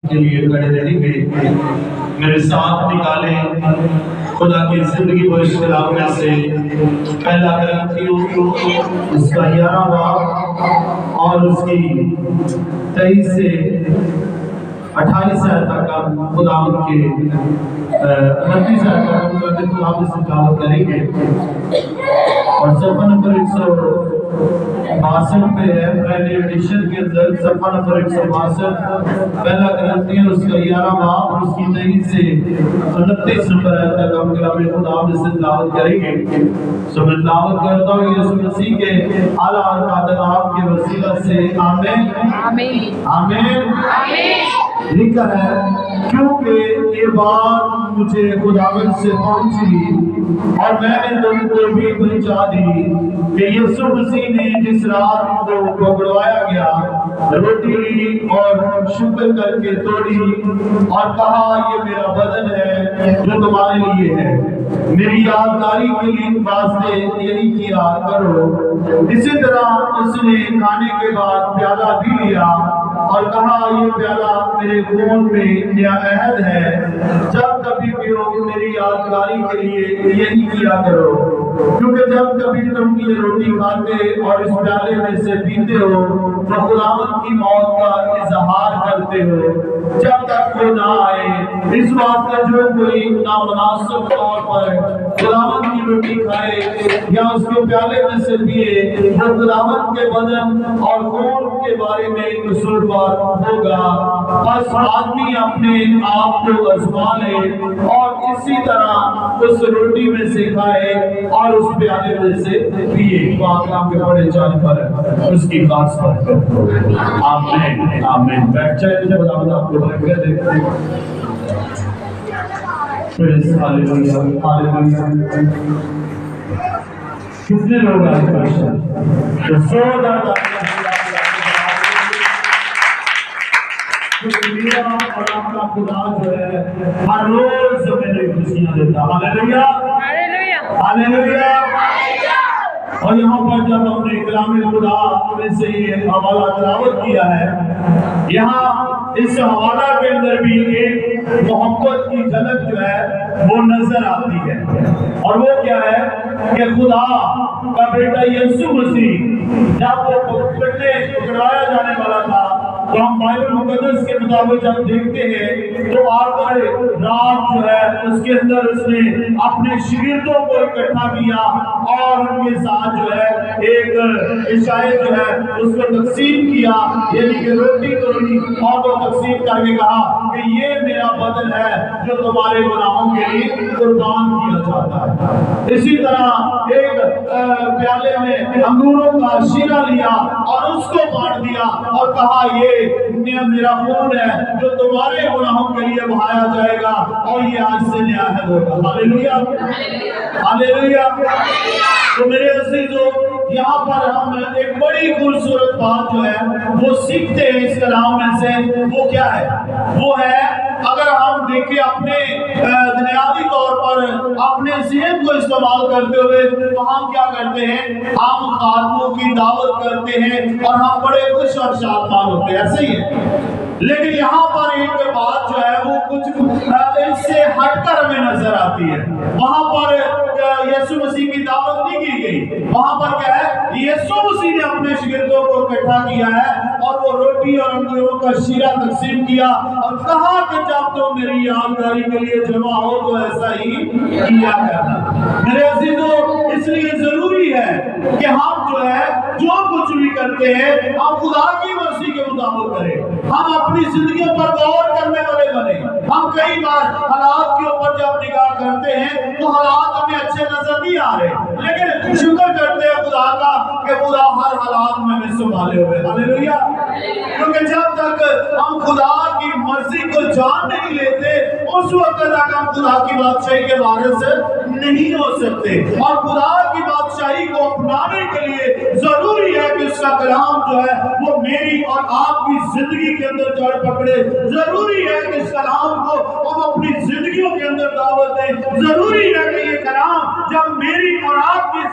کے لیے کھڑے رہیں گے، میرے ساتھ نکالیں خدا کی زندگی و اشتراک میں سے پہلا کرنتھیوں اس کا 11واں باب اور اس کی 23 سے 28 آیت تک ہم خدا ان کے 29 آیت تک ہم خدا سے تلاوت کریں گے اور صفحہ نمبر 162 پہ ہے، پہلے ایڈیشن کے اندر صفحہ نمبر 162 پہلا کرنتھیوں اس کا 11واں باب اور اس کی 23 سے 29 نمبر آیت تک ہم کلام خدا سے تلاوت کریں گے۔ سو میں تلاوت کرتا ہوں یسوع مسیح کے اعلیٰ اور قادرات کے وسیلہ سے آمین آمین آمین۔ لکھا ہے کیونکہ یہ بات مجھے خداوند سے پہنچی اور میں نے تم کو بھی پہنچا دی کہ یسوع مسیح نے جس رات کو پکڑوایا گیا روٹی لی اور شکر کر کے توڑی اور کہا یہ میرا بدن ہے جو تمہارے لیے ہے، میری یادگاری کے لیے واسطے یہی کیا کرو۔ اسی طرح اس نے کھانے کے بعد پیالہ بھی لیا اور کہا یہ پیالہ میرے خون میں نیا عہد ہے، جب کبھی پیو میری یادگاری کے لیے یہی کیا کرو۔ کیونکہ جب کبھی تم یہ روٹی کھاتے اور اس پیالے میں سے پیتے ہو تو خداوند کی موت کا اظہار کرتے ہو جب تک وہ نہ آئے۔ اس واسطے جو کوئی نامناسب طور پر خداوند کی روٹی کھائے یا اس کے پیالے میں سے پیے وہ خداوند کے بدن اور خون کے بارے میں قصوروار ہوگا۔ بس آدمی اپنے آپ کو آزما لے اور اسی طرح اس روٹی میں سے کھائے اور اس پیالے میں سے پیے۔ پاکلام کے بڑے جان پر اس کی خاص بات کرتے ہیں۔ آمین آمین۔ بیٹھ جائے جب خداوند آپ کو برکت دے۔ ہاللیلویا ہاللیلویا۔ کتنے لوگ آئے پرشن تو زوردار میرا اور آپ کا خدا جو ہے ہر روز میرے خوشیاں دیتا۔ ہاللیلویا ہاللیلویا۔ اور یہاں پر جب ہم نے کلام خدا میں سے یہ حوالہ تلاوت کیا ہے، یہاں اس حوالہ کے اندر بھی ایک محبت کی جھلک جو ہے وہ نظر آتی ہے، اور وہ کیا ہے کہ خدا کا بیٹا یسوع مسیح جب وہ پکڑوایا جانے والا تھا تو ہم بائبل مقدس کے مطابق جب دیکھتے ہیں تو آخر رات جو ہے اس کے اندر اس نے اپنے شاگردوں کو اکٹھا کیا اور ان کے ساتھ جو ہے ایک عشاء جو ہے اس کو تقسیم کیا، یعنی کہ روٹی توڑی اور وہ تقسیم کر کے کہا کہ یہ میرا بدن ہے جو تمہارے گناہوں کے لیے قربان کیا جاتا ہے۔ اسی طرح ایک پیالے میں انگوروں کا شیرہ لیا اور اس کو بانٹ دیا اور کہا یہ میرا خون ہے جو تمہارے گناہوں کے لیے بہایا جائے گا اور یہ آج سے نیا عہد ہوگا۔ ہاللیلویا ہاللیلویا۔ تو میرے عزیزو یہاں پر ہم ایک بڑی خوبصورت بات جو ہے وہ سیکھتے ہیں اس کلام میں سے، وہ کیا ہے؟ وہ ہے اگر ہم دیکھیں اپنے دنیاوی طور پر اپنے ذہن کو استعمال کرتے ہوئے تو ہم کیا کرتے ہیں؟ ہم خادموں کی دعوت کرتے ہیں اور ہم بڑے خوش اور شادمان ہوتے ہیں، ایسے ہی ہے۔ لیکن یہاں پر ایک بات جو ہے وہ کچھ اس سے ہٹ کر ہمیں نظر آتی ہے۔ وہاں پر یسوع مسیح کی دعوت نہیں کی گئی، وہاں پر کیا ہے؟ یسوع مسیح نے اپنے شاگردوں کو اکٹھا کیا ہے اور وہ روٹی اور انگوروں کا شیرہ تقسیم کیا اور کہا کہ جب تم میری یادگاری کے لیے جمع ہو تو ایسا ہی کیا کرنا۔ میرے عزیزو اس لیے ضروری ہے کہ ہم جو ہے جو کچھ بھی کرتے ہیں ہم خدا کی مرضی کے مطابق کریں، ہم اپنی زندگیوں پر غور کرنے والے بنے۔ ہم کئی بار حالات کے اوپر جب نگاہ کرتے ہیں تو حالات ہمیں اچھے نظر نہیں آ رہے، لیکن شکر کرتے ہیں خدا کا کہ خدا ہر حالات میں ہمیں سنبھالے ہوئے۔ ہاللیلویا۔ کیونکہ جب تک ہم خدا کی مرضی کو جان نہیں لیتے اس وقت تک ہم خدا کی بادشاہی کے وارث نہیں ہو سکتے، اور خدا کی بادشاہی کو اپنانے کے لیے ضروری ہے کہ اس کا کلام جو ہے وہ میری اور آپ کی زندگی کے اندر جڑ پکڑے۔ ضروری ہے کہ اس کلام کو ہم اپنی زندگیوں کے اندر دعوت دیں۔ ضروری ہے کہ یہ کلام جب میری اور آپ کی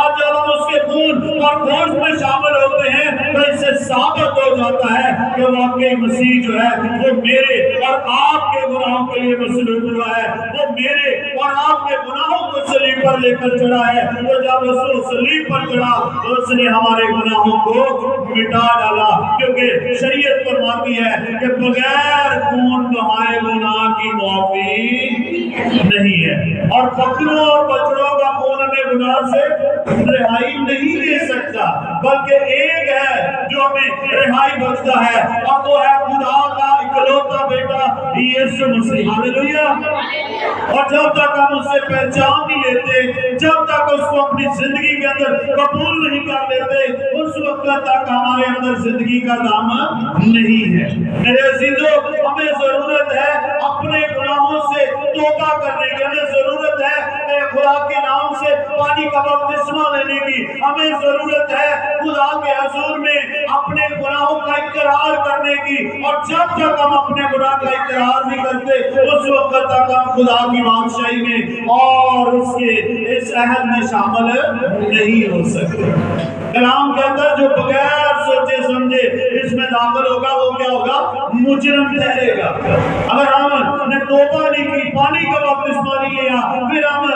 اور جب ہم اس کے خون اور گوشت میں شامل ہوتے ہیں تو اس سے ثابت ہو جاتا ہے کہ واقعی مسیح جو ہے وہ میرے اور آپ کے گناہوں کے لیے مصلوب ہوا ہے، وہ میرے اور آپ کے گناہوں کو صلیب پر لے کر چڑھا ہے۔ تو جب رسول صلیب پر چڑھا تو اس نے ہمارے گناہوں کو مٹا ڈالا، کیونکہ شریعت فرماتی ہے کہ بغیر خون بہائے گناہ کی معافی نہیں ہے، اور بکروں اور بچڑوں کا خون ہمیں گناہ سے رہائی نہیں دے سکتا، بلکہ ایک ہے جو ہمیں رہائی بخشتا ہے اور وہ ہے خدا کا اکلوتا بیٹا یسوع مسیح۔ ہاللیلویہ۔ اور جب تک ہم اسے پہچان نہیں لیتے، جب تک اس کو اپنی زندگی کے اندر قبول نہیں کر لیتے، اس وقت تک ہمارے اندر زندگی کا دامن نہیں ہے۔ میرے عزیزو، ہمیں ضرورت ہے اپنے گناہوں سے توبہ کرنے کی، ہمیں ضرورت ہے خدا کے نام سے پانی کا بپتسمہ لینے کی، ہمیں ضرورت ہے خدا کے حضور میں اپنے گناہوں کا اقرار کرنے کی، اور جب تک ہم اپنے گناہ کا اقرار نہیں کرتے اس وقت تک ہم خدا کی بادشاہی میں اور اس کے اس عہد میں شامل نہیں ہو سکتے۔ کلام کہتا ہے جو بغیر سوچے سمجھے اس میں داخل ہوگا وہ کیا ہوگا؟ مجرم ٹھہرے گا۔ اگر ہم نے توبہ نہیں کی، پانی کا بپتسمہ نہیں لیا، پھر ہم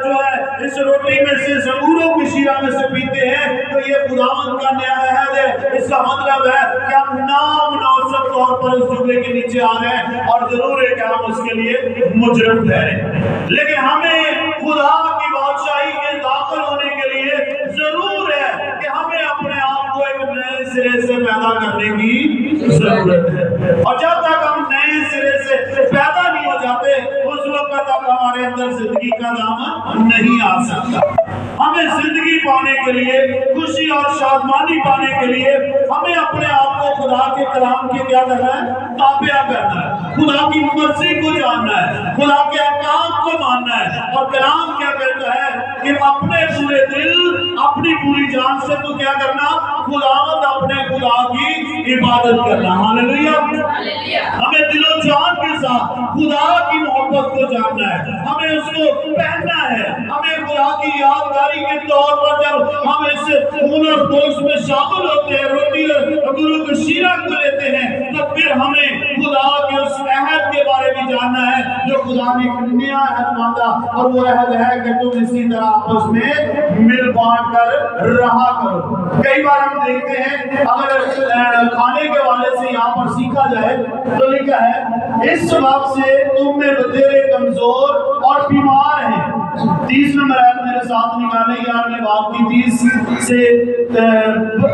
جو ہے اس روٹی میں سے زنگوروں کی شیرہ میں سے پیتے ہیں، تو یہ خداوند کا نیا عہد ہے۔ اس کا مطلب ہے کہ ہم نامناسب طور پر اس جملے کے نیچے آ رہے ہیں، اور ضرور ہے کہ ہم اس کے لیے مجرم ٹھہرے۔ لیکن ہمیں خدا کی بادشاہی کے داخل ہونے کے لیے ضرور ہے کہ ہمیں اپنے آپ کو ایک نئے سرے سے پیدا کرنے کی ضرورت ہے، اور جب تک ہم نئے سرے سے پیدا نہیں ہو جاتے اس وقت تک ہمارے اندر زندگی کا دامن نہیں آ سکتا۔ ہمیں زندگی پانے کے لیے، خوشی اور شادمانی پانے کے لیے ہمیں اپنے آپ کو خدا کے کلام کے کیا کرنا ہے؟ تابع کرنا ہے، خدا کی مرضی کو جاننا ہے، خدا کے احکام کو ماننا ہے۔ اور کلام کیا کہتا ہے کہ اپنے پورے دل، اپنی پوری جان سے تو کیا کرنا؟ خداوند اپنے خدا کی عبادت کرنا۔ ہاللیلویہ۔ ہمیں دل و جان کے ساتھ خدا کی محبت کو جاننا ہے، ہمیں اس کو پہننا ہے، ہمیں خدا کی یادگاری کے طور پر جب ہم اس خون اور گوشت میں شامل ہوتے ہیں، روٹی اور انگوروں کی شیرہ کو لیتے ہیں، تو پھر ہمیں خدا کے اس عہد کے بارے میں جاننا ہے جو خدا نے نیا عہد مانگا، اور وہ عہد ہے کہ تم اسی طرح آپس میں مل بانٹ کر رہا کرو۔ کئی بار ہم دیکھتے ہیں اگر کھانے کے والے سے یہاں پر سیکھا جائے تو لکھا ہے اس سبب سے تم میں بتیرے کمزور اور بیمار ہیں۔ 30 نمبر آیت میرے ساتھ نکالیں، 11ویں باب کی 30 سے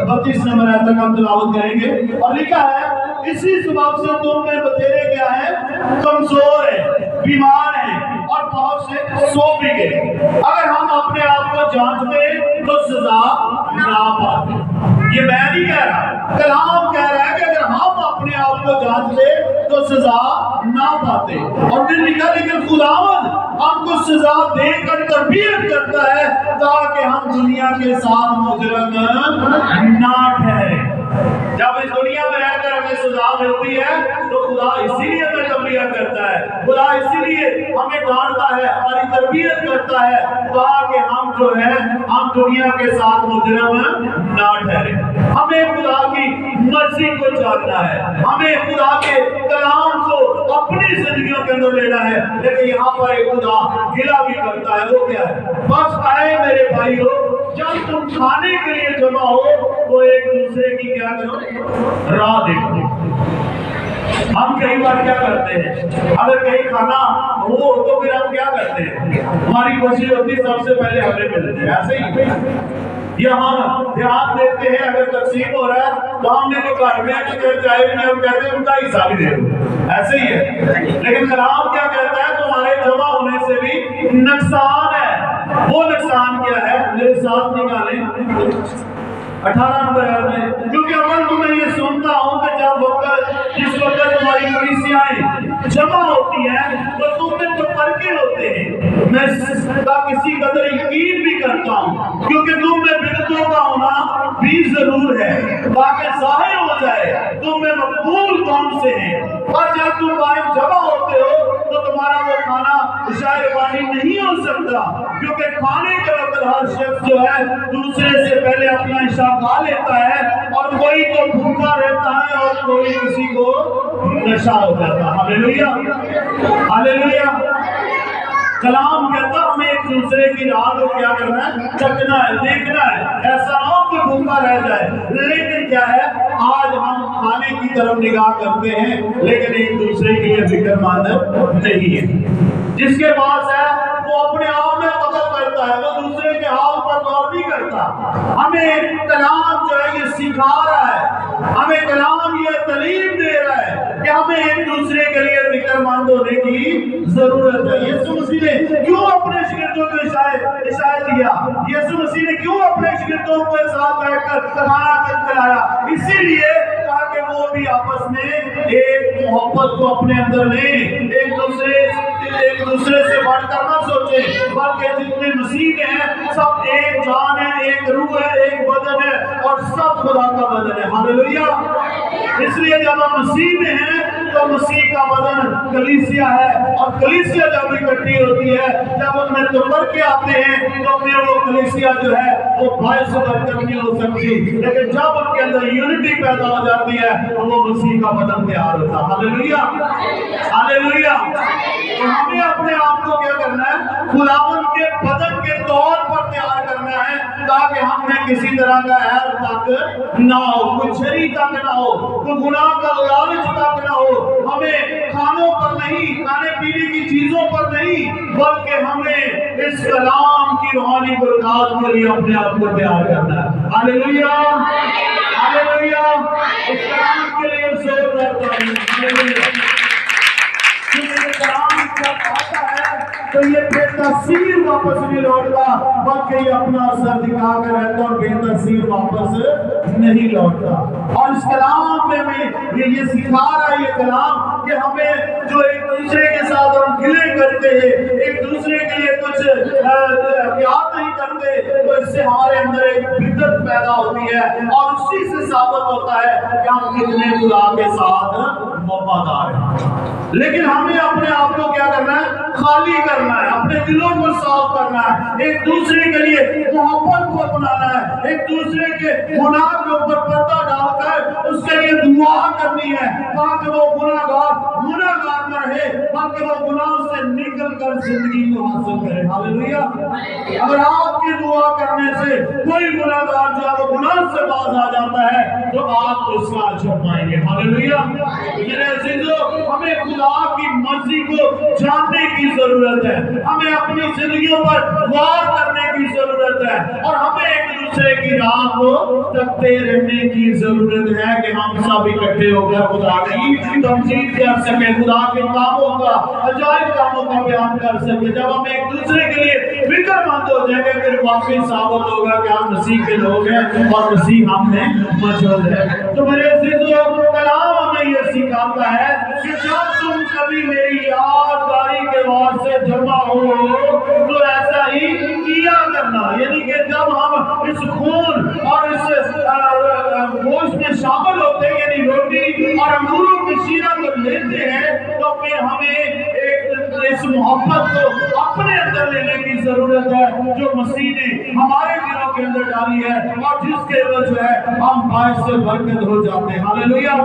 32 نمبر آیت تک ہم تلاوت کریں گے، اور لکھا ہے اسی سبب سے تم میں بتیرے کیا ہیں؟ کمزور ہیں، بیمار ہیں، اور بہت سے سو بھی گئے۔ اگر ہم اپنے آپ کو جانچتے تو سزا نہ پاتے۔ یہ میں نہیں کہہ رہا، کلام کہہ رہا ہے کہ اگر ہم اپنے آپ کو جانچتے تو سزا نہ پاتے۔ اور پھر لکھا لیکن خداوند ہم کو سزا دے کر تربیت کرتا ہے تاکہ ہم دنیا کے ساتھ مجرم نہ ٹھہریں۔ جب اس دنیا میں رہ کر ہمیں سزا ملتی ہے تو خدا اسی لیے ہمیں تربیت کرتا ہے، خدا اسی لیے ہمیں ڈانٹتا ہے، ہماری تربیت کرتا ہے تاکہ ہم جو ہے ہم دنیا کے ساتھ مجرم نہ ٹھہریں۔ ہمیں خدا کی مرضی کو جاننا ہے، ہمیں خدا کے کلام کو اپنی زندگیوں کے اندر لینا ہے، لیکن یہاں پر ایک خدا گلہ بھی کرتا ہے، وہ کیا ہے؟ بس آئے میرے بھائیو، جب تم کھانے کے لیے جمع ہو تو ایک دوسرے کی کیا کرو؟ راہ دیکھو۔ ہم کئی بار کیا کرتے ہیں؟ اگر کہیں کھانا ہو تو پھر ہم کیا کرتے ہیں؟ ہماری کوشش ہوتی ہے سب سے پہلے ہمیں ملتے ہیں، ایسے ہی یہ ہم دھیان دیتے ہیں اگر تقسیم ہو رہا ہے تو ہم نے جو گھر میں چاہے بھی ہم کہتے ہیں ان کا حصہ بھی دے دو، ایسے ہی ہے۔ لیکن کلام کیا کہتا ہے؟ تمہارے جمع ہونے سے بھی نقصان ہے۔ وہ نقصان کیا ہے؟ میرے ساتھ نکالیں 18 نمبر میں، کیونکہ عمل تمہیں یہ سنتا ہوں کہ جس وقت تمہاری کلیسیاں جمع ہوتی ہیں تو تم میں تو فرقے ہوتے ہیں۔ میں کسی قدر یقین بھی کرتا ہوں کیونکہ تم میں بدعتوں کا ہونا بھی ضرور ہے تاکہ ظاہر ہو جائے تم میں مقبول کون سے ہیں۔ اور جب تم باہر جمع ہوتے ہو تو تمہارا وہ کھانا شاید پانی نہیں ہو سکتا، کیونکہ کھانے کے وقت ہر شخص جو ہے دوسرے سے پہلے اپنا حصہ کھا لیتا ہے، اور کوئی تو بھوکا رہتا ہے اور کوئی کسی کو نشہ ہو جاتا ہے۔ ہاللیلویہ، ہاللیلویہ۔ کلام کہتا ہمیں ایک دوسرے کی راہ کو کیا کرنا ہے؟ چکنا ہے، دیکھنا ہے، ایسا نہ ہو کہ بھوکا رہ جائے۔ لیکن کیا ہے، آج ہم کھانے کی طرف نگاہ کرتے ہیں لیکن ایک دوسرے کے لیے فکر مند نہیں ہے۔ جس کے پاس ہے وہ اپنے آپ میں قدر کرتا ہے، وہ دوسرے کے حال پر غور نہیں کرتا۔ ہمیں کلام جو ہے یہ سکھا رہا ہے، ہمیں کلام یہ تعلیم دے رہا ہے کہ ہمیں ایک دوسرے کے لیے فکر مند ہونے کی ضرورت ہے۔ یسوع مسیح نے کیوں اپنے شاگردوں کو اشارہ دیا؟ یسوع مسیح نے کیوں اپنے شاگردوں کو ساتھ بیٹھ کر کھانا کھلایا؟ اسی لیے تاکہ وہ بھی آپس میں ایک محبت کو اپنے اندر لیں، ایک دوسرے سے بڑھ کر نہ سوچیں، بلکہ جتنے مسیح میں ہیں سب ایک جان ہے، ایک روح ہے، ایک بدن ہے، اور سب خدا کا بدن ہے۔ ہاللیلویہ۔ اس لیے جب ہم مسیح میں ہیں تو مسیح کا بدن کلیسیا ہے، اور کلیسیا جب اکٹھی ہوتی ہے، جب ان میں تفرقے آتے ہیں تو پھر وہ کلیسیا جو ہے وہ بھائی سے برکت نہیں ہو سکتی، لیکن جب ان کے اندر یونٹی پیدا ہو جاتی ہے تو وہ مسیح کا بدن تیار ہوتا ہے۔ ہاللیلویہ، ہاللیلویہ۔ تو ہمیں اپنے آپ کو کیا کرنا ہے؟ خداوند کے بدن کے طور پر تیار کرنا ہے، تاکہ ہم میں کسی طرح کا عیب تک نہ ہو، کوئی چھری تک نہ ہو، کوئی گناہ کا لالچ تک نہ ہو۔ ہمیں کھانوں پر نہیں، کھانے پینے کی چیزوں پر نہیں، بلکہ ہمیں اس کلام کی روحانی برکات کے لیے اپنے آپ کو تیار کرنا ہے۔ ہاللیلویہ، ہاللیلویہ۔ اس کلام کے لیے زور کرتا ہوں۔ ہاللیلویہ۔ کلام جب آتا ہے تو یہ بے تاثیر واپس نہیں لوٹتا، بلکہ یہ اپنا اثر دکھا کر رہتا اور بے تاثیر واپس نہیں لوٹتا۔ اور اس کلام میں یہ سکھا رہا ہے یہ کلام کہ ہمیں جو ایک دوسرے کے ساتھ ہم گلے کرتے ہیں، ایک دوسرے کے لیے کچھ پیار نہیں کرتے، تو اس سے ہمارے اندر ایک بدت پیدا ہوتی ہے، اور اسی سے ثابت ہوتا ہے کہ ہم کتنے خدا کے ساتھ وفادار ہیں۔ لیکن ہمیں اپنے آپ کو کیا کرنا ہے؟ خالی کرنا ہے، اپنے دلوں کو صاف کرنا ہے، ایک دوسرے کے لیے محبت کو اپنانا ہے، ایک دوسرے کے گناہ کے اوپر پردہ ڈال کر اس کے لیے دعا کرنی ہے، تاکہ وہ گناہگار نہ رہے، بلکہ وہ گناہ سے نکل کر زندگی کو حاصل کرے۔ ہاللیلویہ۔ اگر آپ کی دعا کرنے سے کوئی گناہگار جو ہے وہ گناہ سے باز آ جاتا ہے تو آپ اس کا اجر پائیں گے۔ ہاللیلویہ۔ میرے عزیزو، ہمیں خدا کی مرضی کو جاننے کی ضرورت ہے، ہمیں اپنی زندگیوں پر غور کرنے کی ضرورت ہے، اور ہمیں ایک دوسرے کی راہ کو تکتے رہنے کی ضرورت ہے کہ ہم سب اکٹھے ہو کر خدا کی تمجید کر سکیں، خدا کے کاموں کا، عجائب کاموں کا بیان کر سکیں۔ جب ہم ایک دوسرے کے لیے فکر مند ہو جائیں گے پھر واقعی ثابت ہوگا کہ ہم مسیح کے لوگ ہیں اور مسیح ہم میں موجود ہے۔ تو میرے عزیزو، کلام ہمیں یہ سکھاتا ہے کہ جب تم کبھی میری یادگاری کے واسطے جمع ہو تو ایسا ہی کیا کرنا، یعنی کہ جب ہم اس خون اور اس گوشت میں شامل ہوتے ہیں، یعنی روٹی اور انگوروں کی شیرہ کو لیتے ہیں، تو پھر ہمیں اس محبت کو اپنے اندر لینے کی ضرورت ہے جو مسیح نے ہمارے دلوں کے اندر ڈالی ہے، اور جس کے وجہ ہے ہم باعث سے برکت ہو جاتے ہیں۔ ہاللیلویہ۔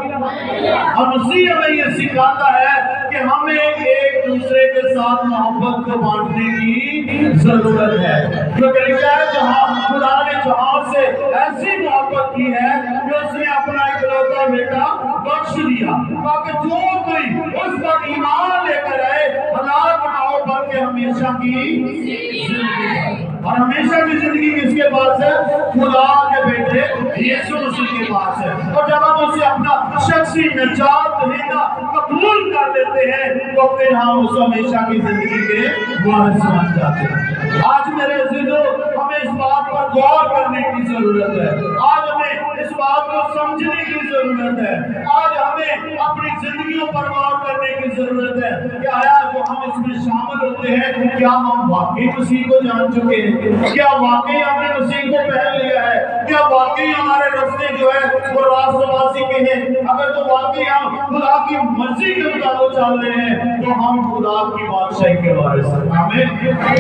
اور مسیح ہمیں یہ سکھاتا ہے کہ ہمیں ایک دوسرے کے ساتھ محبت کو بانٹنے کی ضرورت ہے، کیونکہ لکھا ہے جہاں خدا نے جہاں سے ایسی محبت کی ہے کہ اس نے اپنا اکلوتا بیٹا بخش دیا، تاکہ جو کوئی اس پر ایمان لے کر آئے ہلاک نہ ہو بلکہ ہمیشہ کی زندگی۔ اور ہمیشہ کی زندگی کس کے پاس ہے؟ خدا کے بیٹے یسوع مسیح کے پاس ہے۔ اور جب ہم اسے اپنا شخصی نجات دہندہ قبول کر لیتے ہیں تو پھر ہم اس ہمیشہ کی زندگی کے وارث بن جاتے ہیں۔ آج میرے عزیزو، ہمیں اس بات پر غور کرنے کی ضرورت ہے، آج ہمیں اس بات کو سمجھنے کی ضرورت ہے، آج ہمیں اپنی زندگیوں پر غور کرنے کی ضرورت ہے کہ آیا جو ہم اس میں شامل ہوتے ہیں کیا ہم واقعی مسیح کو جان چکے ہیں؟ کیا واقعی ہم نے مسیح کو پہن لیا ہے؟ کیا واقعی ہمارے راستے جو ہے وہ راست بازی کے ہیں؟ اگر تو واقعی ہم خدا کی مرضی کے مطابق چل رہے ہیں تو ہم خدا کی بادشاہی کے وارث ہیں۔ آمین۔